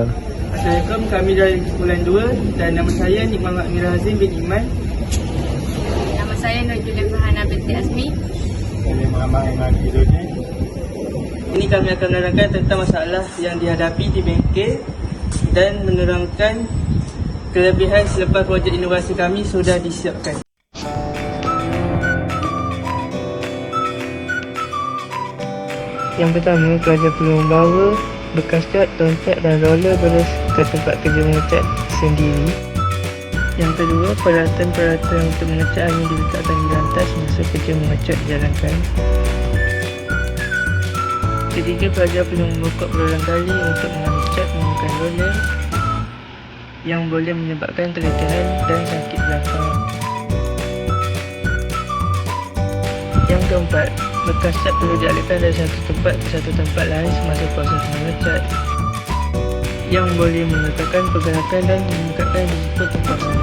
Assalamualaikum, kami dari Kumpulan 2 dan nama saya Nik Muhammad Amira Hazim bin Iman. Nama saya Nur Julia Fahana binti Azmi. Saya Muhammad Iman Hidudin. Ini kami akan menerangkan tentang masalah yang dihadapi di bengkel dan menerangkan kelebihan selepas projek inovasi kami sudah disiapkan. Yang pertama, pelajar perlu membawa bekas cat, dompet dan roller beres ke tempat kerja mengecat sendiri. Yang kedua, peralatan-peralatan untuk mengecat hanya diletakkan di lantai semasa kerja mengecat dijalankan. Ketiga, pelajar perlu membokok berulang kali untuk mengambil cat menggunakan roller yang boleh menyebabkan tergetaran dan sakit belakang. Yang keempat, bekas cat perlu dialihkan dari satu tempat ke satu tempat lain semasa proses mengecat yang boleh menekan pergerakan dan meningkatkan risiko terpaksa.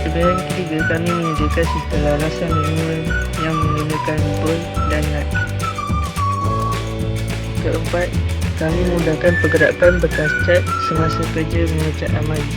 Kelebihan ketiga, kami menyediakan sistem larasan manual yang menggunakan bolt dan nut. Keempat, kami mudahkan pergerakan bekas cat semasa kerja mengecat amali.